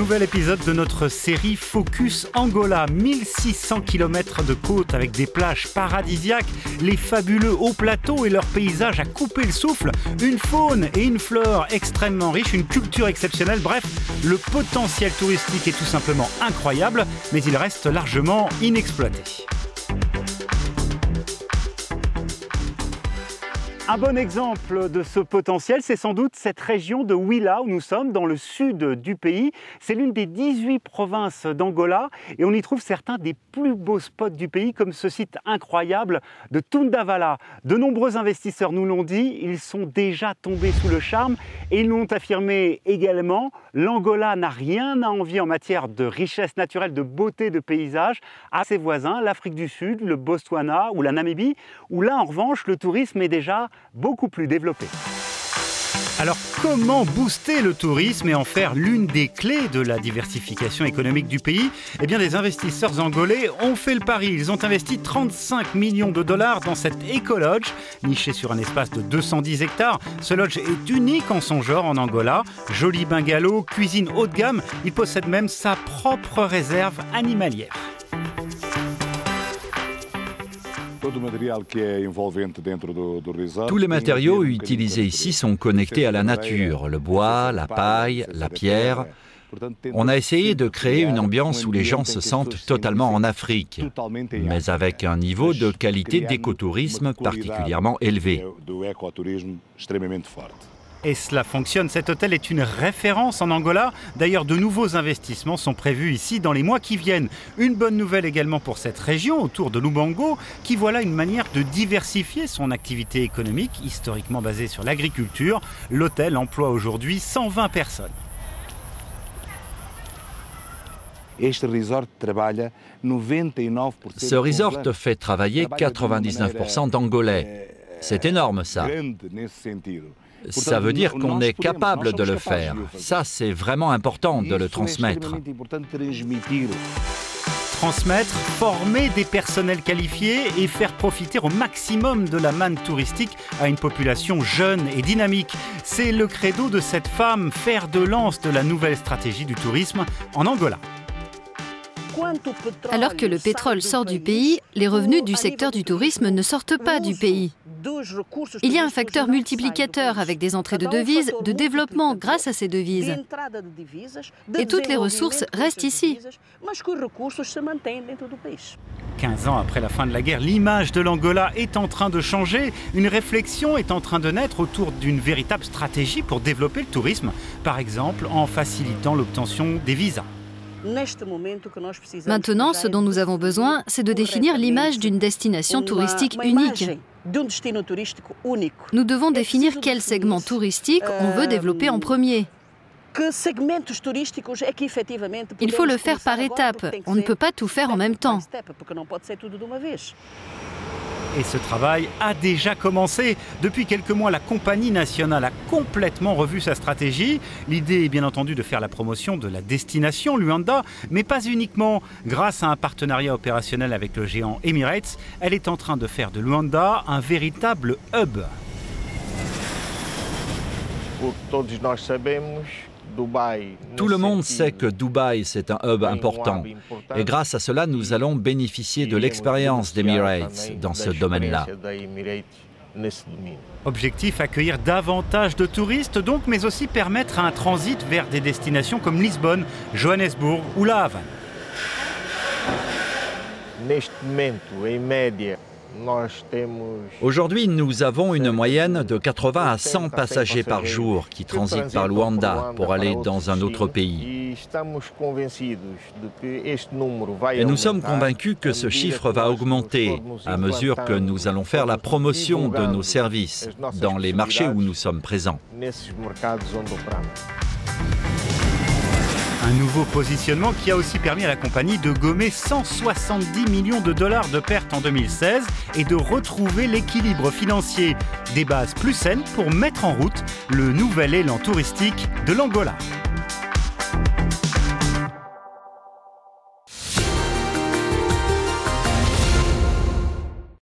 nouvel épisode de notre série Focus Angola. 1600 km de côte avec des plages paradisiaques, les fabuleux hauts plateaux et leurs paysages à couper le souffle, une faune et une flore extrêmement riches, une culture exceptionnelle. Bref, le potentiel touristique est tout simplement incroyable, mais il reste largement inexploité. Un bon exemple de ce potentiel, c'est sans doute cette région de Huila où nous sommes, dans le sud du pays. C'est l'une des 18 provinces d'Angola et on y trouve certains des plus beaux spots du pays, comme ce site incroyable de Tundavala. De nombreux investisseurs nous l'ont dit, ils sont déjà tombés sous le charme et ils l'ont affirmé également. L'Angola n'a rien à envier en matière de richesse naturelle, de beauté de paysage à ses voisins, l'Afrique du Sud, le Botswana ou la Namibie, où là en revanche le tourisme est déjà beaucoup plus développé. Alors comment booster le tourisme et en faire l'une des clés de la diversification économique du pays? Eh bien, des investisseurs angolais ont fait le pari. Ils ont investi 35 millions de dollars dans cette éco-lodge, nichée sur un espace de 210 hectares. Ce lodge est unique en son genre en Angola. Joli bungalow, cuisine haut de gamme. Il possède même sa propre réserve animalière. Tous les matériaux utilisés ici sont connectés à la nature, le bois, la paille, la pierre. On a essayé de créer une ambiance où les gens se sentent totalement en Afrique, mais avec un niveau de qualité d'écotourisme particulièrement élevé. Et cela fonctionne, cet hôtel est une référence en Angola. D'ailleurs, de nouveaux investissements sont prévus ici dans les mois qui viennent. Une bonne nouvelle également pour cette région, autour de Lubango, qui voilà une manière de diversifier son activité économique, historiquement basée sur l'agriculture. L'hôtel emploie aujourd'hui 120 personnes. Ce resort fait travailler 99% d'Angolais. C'est énorme, ça. Ça veut dire qu'on est capable de le faire. Ça, c'est vraiment important de le transmettre. Transmettre, former des personnels qualifiés et faire profiter au maximum de la manne touristique à une population jeune et dynamique. C'est le credo de cette femme, fer de lance de la nouvelle stratégie du tourisme en Angola. Alors que le pétrole sort du pays, les revenus du secteur du tourisme ne sortent pas du pays. Il y a un facteur multiplicateur avec des entrées de devises, de développement grâce à ces devises. Et toutes les ressources restent ici. 15 ans après la fin de la guerre, l'image de l'Angola est en train de changer. Une réflexion est en train de naître autour d'une véritable stratégie pour développer le tourisme, par exemple en facilitant l'obtention des visas. Maintenant, ce dont nous avons besoin, c'est de définir l'image d'une destination touristique unique. Nous devons définir quel segment touristique on veut développer en premier. Il faut le faire par étapes. On ne peut pas tout faire en même temps. Et ce travail a déjà commencé. Depuis quelques mois, la compagnie nationale a complètement revu sa stratégie. L'idée est bien entendu de faire la promotion de la destination Luanda, mais pas uniquement. Grâce à un partenariat opérationnel avec le géant Emirates, elle est en train de faire de Luanda un véritable hub. Tout le monde sait que Dubaï, c'est un hub important. Et grâce à cela, nous allons bénéficier de l'expérience d'Emirates dans ce domaine-là. Objectif, accueillir davantage de touristes, donc, mais aussi permettre un transit vers des destinations comme Lisbonne, Johannesburg ou La Havane. Aujourd'hui, nous avons une moyenne de 80 à 100 passagers par jour qui transitent par Luanda pour aller dans un autre pays. Et nous sommes convaincus que ce chiffre va augmenter à mesure que nous allons faire la promotion de nos services dans les marchés où nous sommes présents. Un nouveau positionnement qui a aussi permis à la compagnie de gommer 170 millions de dollars de pertes en 2016 et de retrouver l'équilibre financier, des bases plus saines pour mettre en route le nouvel élan touristique de l'Angola.